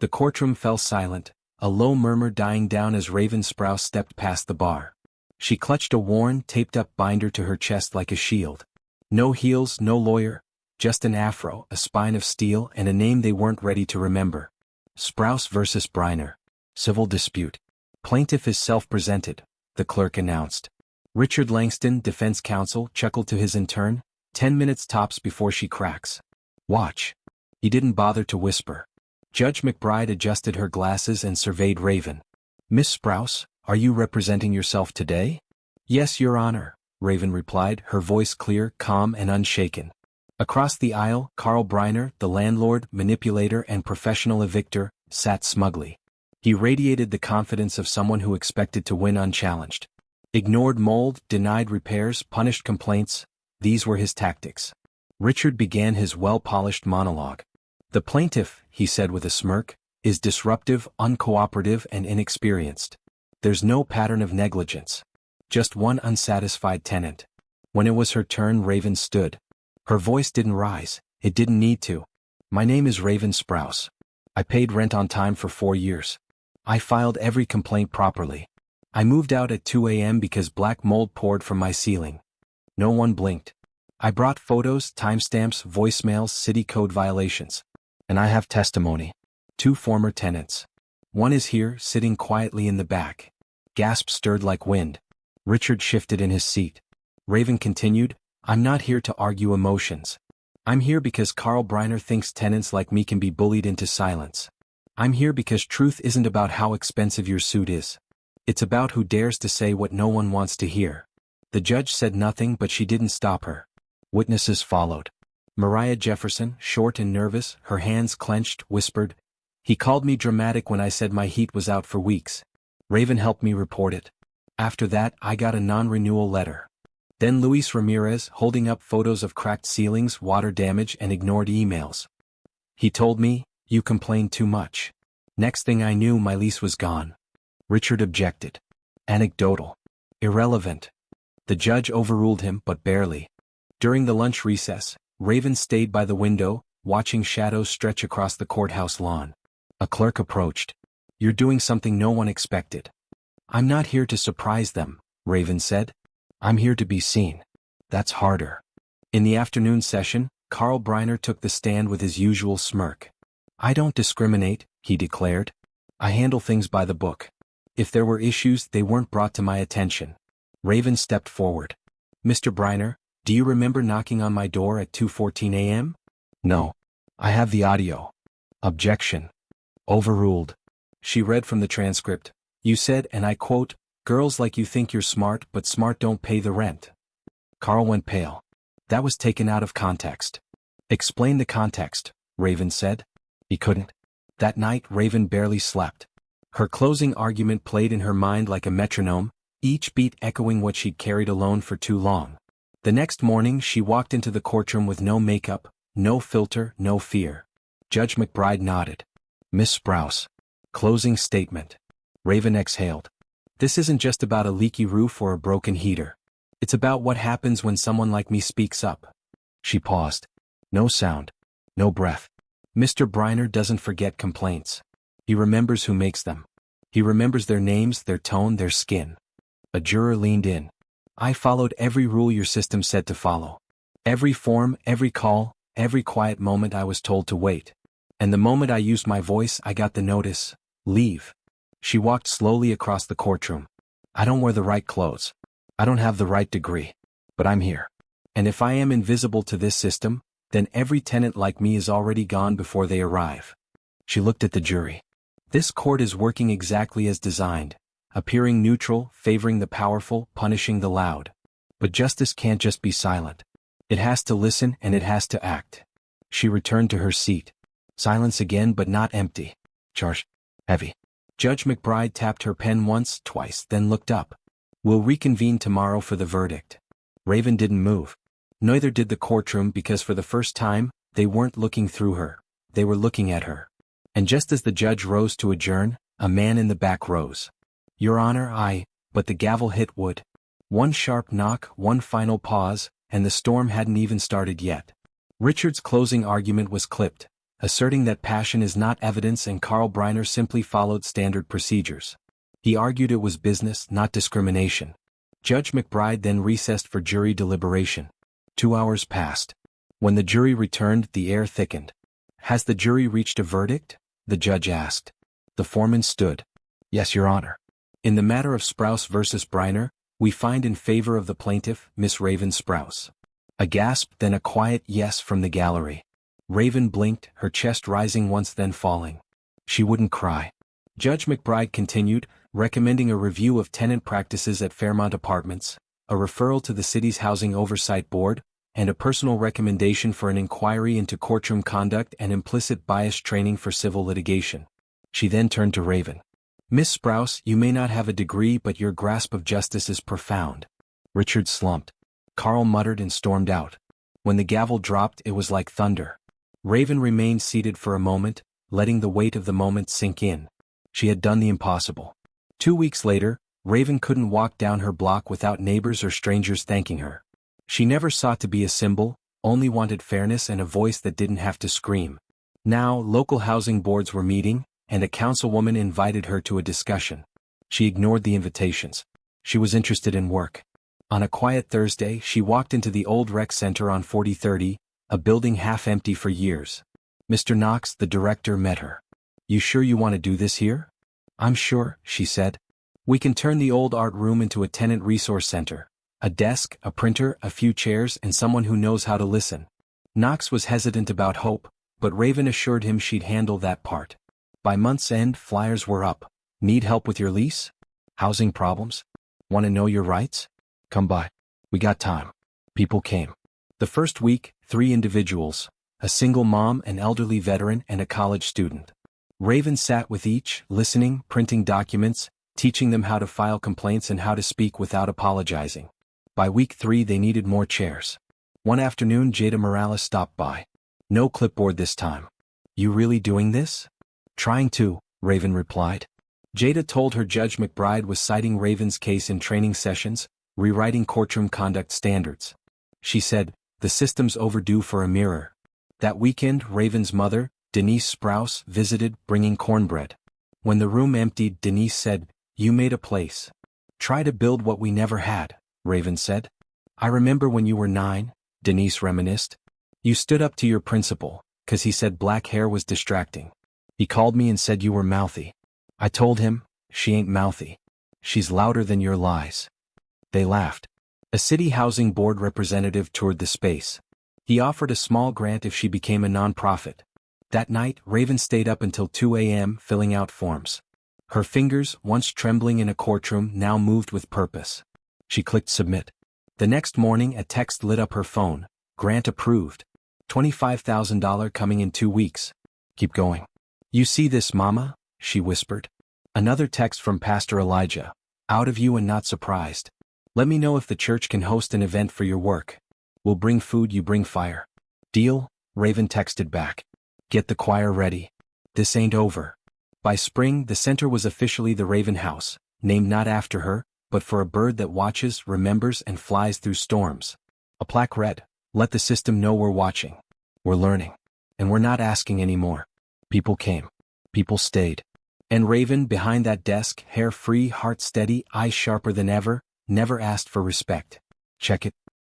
The courtroom fell silent, a low murmur dying down as Raven Sprouse stepped past the bar. She clutched a worn, taped-up binder to her chest like a shield. No heels, no lawyer, just an afro, a spine of steel, and a name they weren't ready to remember. Sprouse versus Briner. Civil dispute. Plaintiff is self-presented, the clerk announced. Richard Langston, defense counsel, chuckled to his intern, 10 minutes tops before she cracks. Watch. He didn't bother to whisper. Judge McBride adjusted her glasses and surveyed Raven. Miss Sprouse, are you representing yourself today? Yes, Your Honor, Raven replied, her voice clear, calm, and unshaken. Across the aisle, Carl Briner, the landlord, manipulator, and professional evictor, sat smugly. He radiated the confidence of someone who expected to win unchallenged. Ignored mold, denied repairs, punished complaints, these were his tactics. Richard began his well-polished monologue. The plaintiff, he said with a smirk, is disruptive, uncooperative, and inexperienced. There's no pattern of negligence. Just one unsatisfied tenant. When it was her turn, Raven stood. Her voice didn't rise, it didn't need to. My name is Raven Sprouse. I paid rent on time for 4 years. I filed every complaint properly. I moved out at 2 a.m. because black mold poured from my ceiling. No one blinked. I brought photos, timestamps, voicemails, city code violations. And I have testimony. 2 former tenants. One is here, sitting quietly in the back. Gasps stirred like wind. Richard shifted in his seat. Raven continued, I'm not here to argue emotions. I'm here because Carl Briner thinks tenants like me can be bullied into silence. I'm here because truth isn't about how expensive your suit is. It's about who dares to say what no one wants to hear. The judge said nothing, but she didn't stop her. Witnesses followed. Mariah Jefferson, short and nervous, her hands clenched, whispered, He called me dramatic when I said my heat was out for weeks. Raven helped me report it. After that, I got a non-renewal letter. Then Luis Ramirez, holding up photos of cracked ceilings, water damage, and ignored emails. He told me, You complained too much. Next thing I knew, my lease was gone. Richard objected. Anecdotal. Irrelevant. The judge overruled him, but barely. During the lunch recess, Raven stayed by the window, watching shadows stretch across the courthouse lawn. A clerk approached. You're doing something no one expected. I'm not here to surprise them, Raven said. I'm here to be seen. That's harder. In the afternoon session, Carl Briner took the stand with his usual smirk. I don't discriminate, he declared. I handle things by the book. If there were issues, they weren't brought to my attention. Raven stepped forward. Mr. Briner, do you remember knocking on my door at 2:14 a.m.? No. I have the audio. Objection. Overruled. She read from the transcript. You said, and I quote, girls like you think you're smart, but smart don't pay the rent. Carl went pale. That was taken out of context. Explain the context, Raven said. He couldn't. That night, Raven barely slept. Her closing argument played in her mind like a metronome, each beat echoing what she'd carried alone for too long. The next morning, she walked into the courtroom with no makeup, no filter, no fear. Judge McBride nodded. Miss Sprouse. Closing statement. Raven exhaled. This isn't just about a leaky roof or a broken heater. It's about what happens when someone like me speaks up. She paused. No sound. No breath. Mr. Briner doesn't forget complaints. He remembers who makes them. He remembers their names, their tone, their skin. A juror leaned in. I followed every rule your system said to follow. Every form, every call, every quiet moment I was told to wait. And the moment I used my voice, I got the notice. Leave. She walked slowly across the courtroom. I don't wear the right clothes. I don't have the right degree. But I'm here. And if I am invisible to this system, then every tenant like me is already gone before they arrive. She looked at the jury. This court is working exactly as designed, appearing neutral, favoring the powerful, punishing the loud. But justice can't just be silent. It has to listen and it has to act. She returned to her seat. Silence again, but not empty. Charge. Heavy. Judge McBride tapped her pen once, twice, then looked up. We'll reconvene tomorrow for the verdict. Raven didn't move. Neither did the courtroom because for the first time, they weren't looking through her. They were looking at her. And just as the judge rose to adjourn, a man in the back rose. Your Honor, but the gavel hit wood. One sharp knock, one final pause, and the storm hadn't even started yet. Richard's closing argument was clipped. asserting that passion is not evidence, and Carl Briner simply followed standard procedures. He argued it was business, not discrimination. Judge McBride then recessed for jury deliberation. 2 hours passed. When the jury returned, the air thickened. "Has the jury reached a verdict?" the judge asked. The foreman stood. "Yes, Your Honor. In the matter of Sprouse versus Briner, we find in favor of the plaintiff, Miss Raven Sprouse." A gasp, then a quiet yes from the gallery. Raven blinked, her chest rising once then falling. She wouldn't cry. Judge McBride continued, recommending a review of tenant practices at Fairmont Apartments, a referral to the city's Housing Oversight Board, and a personal recommendation for an inquiry into courtroom conduct and implicit bias training for civil litigation. She then turned to Raven. "Miss Sprouse, you may not have a degree, but your grasp of justice is profound." Richard slumped. Carl muttered and stormed out. When the gavel dropped, it was like thunder. Raven remained seated for a moment, letting the weight of the moment sink in. She had done the impossible. 2 weeks later, Raven couldn't walk down her block without neighbors or strangers thanking her. She never sought to be a symbol, only wanted fairness and a voice that didn't have to scream. Now, local housing boards were meeting, and a councilwoman invited her to a discussion. She ignored the invitations. She was interested in work. On a quiet Thursday, she walked into the old rec center on 4030, a building half empty for years. Mr. Knox, the director, met her. "You sure you want to do this here?" "I'm sure," she said. "We can turn the old art room into a tenant resource center. A desk, a printer, a few chairs, and someone who knows how to listen." Knox was hesitant about hope, but Raven assured him she'd handle that part. By month's end, flyers were up. "Need help with your lease? Housing problems? Want to know your rights? Come by. We got time." People came. The first week, 3 individuals, a single mom, an elderly veteran, and a college student. Raven sat with each, listening, printing documents, teaching them how to file complaints and how to speak without apologizing. By week 3 they needed more chairs. One afternoon Jada Morales stopped by. No clipboard this time. "You really doing this?" "Trying to," Raven replied. Jada told her Judge McBride was citing Raven's case in training sessions, rewriting courtroom conduct standards. She said, "The system's overdue for a mirror." That weekend, Raven's mother, Denise Sprouse, visited, bringing cornbread. When the room emptied, Denise said, "You made a place. Try to build what we never had," Raven said. "I remember when you were 9, Denise reminisced. "You stood up to your principal, 'cause he said black hair was distracting. He called me and said you were mouthy. I told him, she ain't mouthy. She's louder than your lies." They laughed. A city housing board representative toured the space. He offered a small grant if she became a nonprofit. That night, Raven stayed up until 2 a.m. filling out forms. Her fingers, once trembling in a courtroom, now moved with purpose. She clicked submit. The next morning, a text lit up her phone. "Grant approved. $25,000 coming in 2 weeks. Keep going." "You see this, Mama?" she whispered. Another text from Pastor Elijah. "Out of you and not surprised. Let me know if the church can host an event for your work. We'll bring food, you bring fire. Deal?" Raven texted back. "Get the choir ready. This ain't over." By spring, the center was officially the Raven House, named not after her, but for a bird that watches, remembers, and flies through storms. A plaque read, "Let the system know we're watching. We're learning. And we're not asking anymore." People came. People stayed. And Raven, behind that desk, hair free, heart steady, eyes sharper than ever, never asked for respect. Check it.